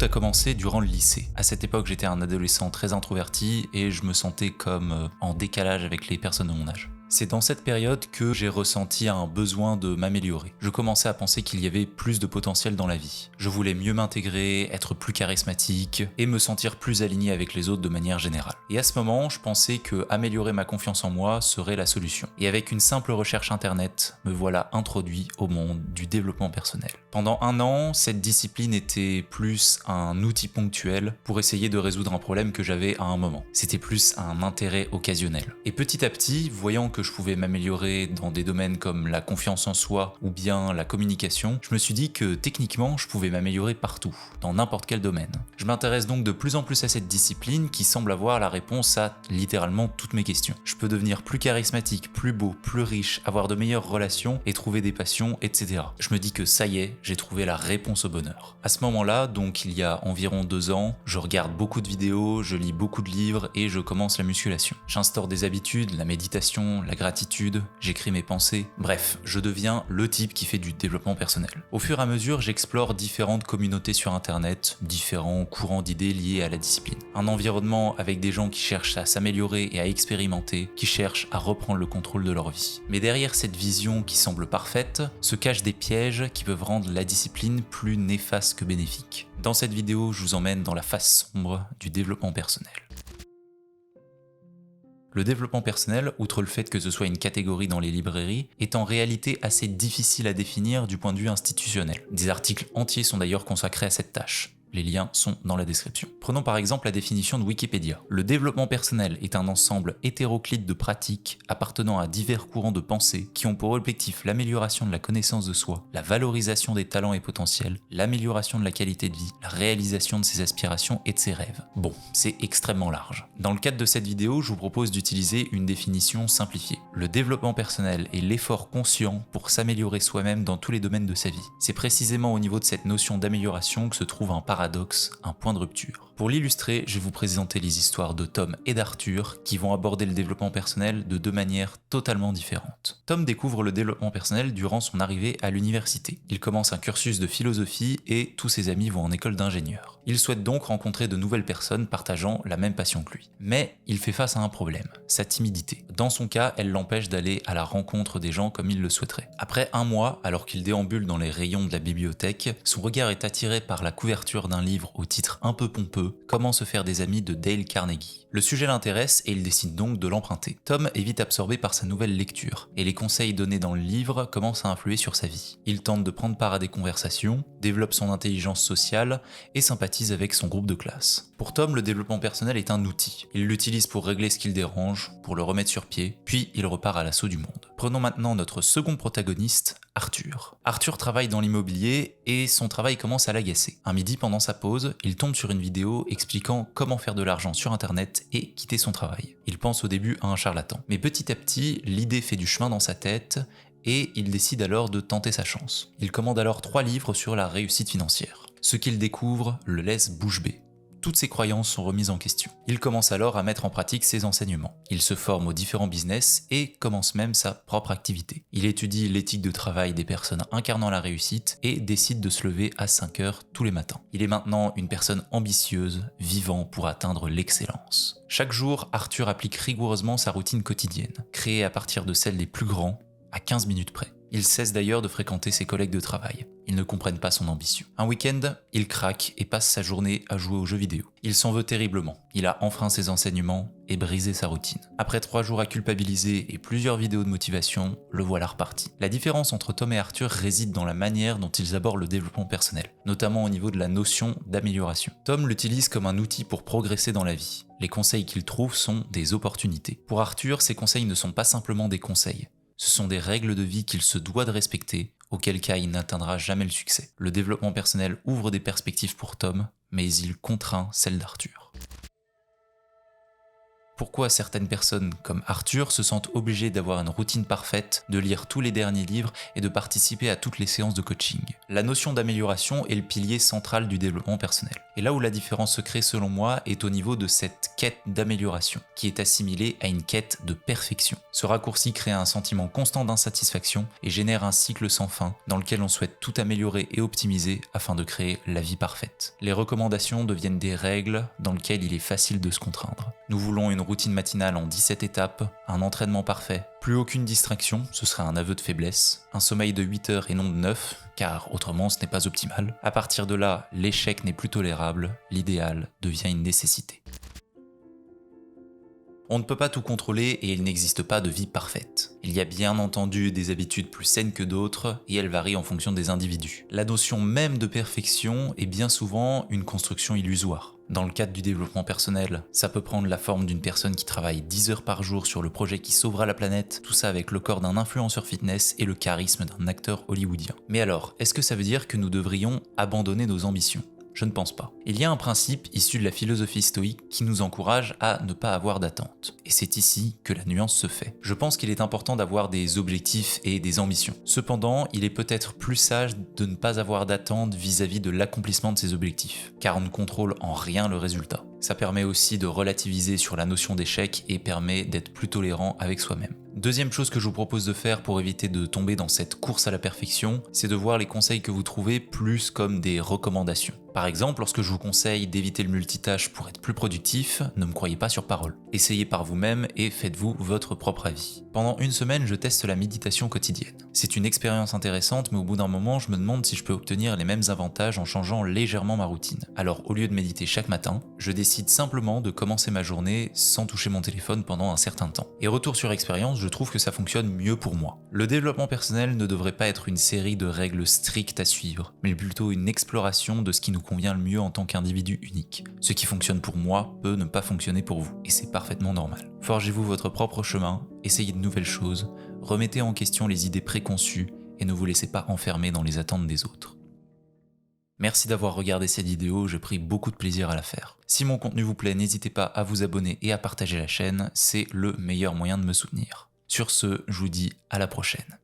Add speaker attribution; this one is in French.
Speaker 1: a commencé durant le lycée. À cette époque, j'étais un adolescent très introverti et je me sentais comme en décalage avec les personnes de mon âge. C'est dans cette période que j'ai ressenti un besoin de m'améliorer. Je commençais à penser qu'il y avait plus de potentiel dans la vie. Je voulais mieux m'intégrer, être plus charismatique et me sentir plus aligné avec les autres de manière générale. Et à ce moment, je pensais que améliorer ma confiance en moi serait la solution. Et avec une simple recherche internet, me voilà introduit au monde du développement personnel. Pendant un an, cette discipline était plus un outil ponctuel pour essayer de résoudre un problème que j'avais à un moment. C'était plus un intérêt occasionnel. Et petit à petit, voyant que je pouvais m'améliorer dans des domaines comme la confiance en soi ou bien la communication, je me suis dit que techniquement, je pouvais m'améliorer partout, dans n'importe quel domaine. Je m'intéresse donc de plus en plus à cette discipline qui semble avoir la réponse à littéralement toutes mes questions. Je peux devenir plus charismatique, plus beau, plus riche, avoir de meilleures relations et trouver des passions, etc. Je me dis que ça y est, j'ai trouvé la réponse au bonheur. À ce moment-là, donc il y a environ 2 ans, je regarde beaucoup de vidéos, je lis beaucoup de livres et je commence la musculation. J'instaure des habitudes, la méditation, la gratitude, j'écris mes pensées, bref, je deviens le type qui fait du développement personnel. Au fur et à mesure, j'explore différentes communautés sur internet, différents courants d'idées liés à la discipline. Un environnement avec des gens qui cherchent à s'améliorer et à expérimenter, qui cherchent à reprendre le contrôle de leur vie. Mais derrière cette vision qui semble parfaite, se cachent des pièges qui peuvent rendre la discipline plus néfaste que bénéfique. Dans cette vidéo, je vous emmène dans la face sombre du développement personnel. Le développement personnel, outre le fait que ce soit une catégorie dans les librairies, est en réalité assez difficile à définir du point de vue institutionnel. Des articles entiers sont d'ailleurs consacrés à cette tâche. Les liens sont dans la description. Prenons par exemple la définition de Wikipédia. Le développement personnel est un ensemble hétéroclite de pratiques appartenant à divers courants de pensée qui ont pour objectif l'amélioration de la connaissance de soi, la valorisation des talents et potentiels, l'amélioration de la qualité de vie, la réalisation de ses aspirations et de ses rêves. Bon, c'est extrêmement large. Dans le cadre de cette vidéo, je vous propose d'utiliser une définition simplifiée. Le développement personnel est l'effort conscient pour s'améliorer soi-même dans tous les domaines de sa vie. C'est précisément au niveau de cette notion d'amélioration que se trouve un paradoxe, un point de rupture. Pour l'illustrer, je vais vous présenter les histoires de Tom et d'Arthur qui vont aborder le développement personnel de 2 manières totalement différentes. Tom découvre le développement personnel durant son arrivée à l'université. Il commence un cursus de philosophie et tous ses amis vont en école d'ingénieur. Il souhaite donc rencontrer de nouvelles personnes partageant la même passion que lui. Mais il fait face à un problème, sa timidité. Dans son cas, elle l'empêche d'aller à la rencontre des gens comme il le souhaiterait. Après 1 mois, alors qu'il déambule dans les rayons de la bibliothèque, son regard est attiré par la couverture d'un livre au titre un peu pompeux, Comment se faire des amis de Dale Carnegie. Le sujet l'intéresse et il décide donc de l'emprunter. Tom est vite absorbé par sa nouvelle lecture et les conseils donnés dans le livre commencent à influer sur sa vie. Il tente de prendre part à des conversations, développe son intelligence sociale et sympathise avec son groupe de classe. Pour Tom, le développement personnel est un outil. Il l'utilise pour régler ce qui le dérange, pour le remettre sur pied, puis il repart à l'assaut du monde. Prenons maintenant notre second protagoniste, Arthur. Arthur travaille dans l'immobilier et son travail commence à l'agacer. Un midi, pendant sa pause, il tombe sur une vidéo expliquant comment faire de l'argent sur internet et quitter son travail. Il pense au début à un charlatan. Mais petit à petit, l'idée fait du chemin dans sa tête et il décide alors de tenter sa chance. Il commande alors 3 livres sur la réussite financière. Ce qu'il découvre le laisse bouche bée. Toutes ses croyances sont remises en question. Il commence alors à mettre en pratique ses enseignements. Il se forme aux différents business et commence même sa propre activité. Il étudie l'éthique de travail des personnes incarnant la réussite et décide de se lever à 5 heures tous les matins. Il est maintenant une personne ambitieuse, vivant pour atteindre l'excellence. Chaque jour, Arthur applique rigoureusement sa routine quotidienne, créée à partir de celle des plus grands, à 15 minutes près. Il cesse d'ailleurs de fréquenter ses collègues de travail. Ils ne comprennent pas son ambition. Un week-end, il craque et passe sa journée à jouer aux jeux vidéo. Il s'en veut terriblement. Il a enfreint ses enseignements et brisé sa routine. Après 3 jours à culpabiliser et plusieurs vidéos de motivation, le voilà reparti. La différence entre Tom et Arthur réside dans la manière dont ils abordent le développement personnel, notamment au niveau de la notion d'amélioration. Tom l'utilise comme un outil pour progresser dans la vie. Les conseils qu'il trouve sont des opportunités. Pour Arthur, ces conseils ne sont pas simplement des conseils. Ce sont des règles de vie qu'il se doit de respecter, auquel cas il n'atteindra jamais le succès. Le développement personnel ouvre des perspectives pour Tom, mais il contraint celles d'Arthur. Pourquoi certaines personnes comme Arthur se sentent obligées d'avoir une routine parfaite, de lire tous les derniers livres et de participer à toutes les séances de coaching. La notion d'amélioration est le pilier central du développement personnel. Et là où la différence se crée selon moi est au niveau de cette quête d'amélioration, qui est assimilée à une quête de perfection. Ce raccourci crée un sentiment constant d'insatisfaction et génère un cycle sans fin dans lequel on souhaite tout améliorer et optimiser afin de créer la vie parfaite. Les recommandations deviennent des règles dans lesquelles il est facile de se contraindre. Nous voulons une routine matinale en 17 étapes, un entraînement parfait, plus aucune distraction, ce serait un aveu de faiblesse, un sommeil de 8 heures et non de 9, car autrement ce n'est pas optimal. À partir de là, l'échec n'est plus tolérable, l'idéal devient une nécessité. On ne peut pas tout contrôler et il n'existe pas de vie parfaite. Il y a bien entendu des habitudes plus saines que d'autres et elles varient en fonction des individus. La notion même de perfection est bien souvent une construction illusoire. Dans le cadre du développement personnel, ça peut prendre la forme d'une personne qui travaille 10 heures par jour sur le projet qui sauvera la planète, tout ça avec le corps d'un influenceur fitness et le charisme d'un acteur hollywoodien. Mais alors, est-ce que ça veut dire que nous devrions abandonner nos ambitions ? Je ne pense pas. Il y a un principe issu de la philosophie stoïque qui nous encourage à ne pas avoir d'attente. Et c'est ici que la nuance se fait. Je pense qu'il est important d'avoir des objectifs et des ambitions. Cependant, il est peut-être plus sage de ne pas avoir d'attente vis-à-vis de l'accomplissement de ces objectifs, car on ne contrôle en rien le résultat. Ça permet aussi de relativiser sur la notion d'échec et permet d'être plus tolérant avec soi-même. Deuxième chose que je vous propose de faire pour éviter de tomber dans cette course à la perfection, c'est de voir les conseils que vous trouvez plus comme des recommandations. Par exemple, lorsque je vous conseille d'éviter le multitâche pour être plus productif, ne me croyez pas sur parole. Essayez par vous-même et faites-vous votre propre avis. Pendant une semaine, je teste la méditation quotidienne. C'est une expérience intéressante, mais au bout d'un moment, je me demande si je peux obtenir les mêmes avantages en changeant légèrement ma routine. Alors, au lieu de méditer chaque matin, je décide simplement de commencer ma journée sans toucher mon téléphone pendant un certain temps. Et retour sur expérience, je trouve que ça fonctionne mieux pour moi. Le développement personnel ne devrait pas être une série de règles strictes à suivre, mais plutôt une exploration de ce qui nous convient le mieux en tant qu'individu unique. Ce qui fonctionne pour moi peut ne pas fonctionner pour vous, et c'est parfaitement normal. Forgez-vous votre propre chemin, essayez de nouvelles choses, remettez en question les idées préconçues et ne vous laissez pas enfermer dans les attentes des autres. Merci d'avoir regardé cette vidéo, j'ai pris beaucoup de plaisir à la faire. Si mon contenu vous plaît, n'hésitez pas à vous abonner et à partager la chaîne, c'est le meilleur moyen de me soutenir. Sur ce, je vous dis à la prochaine.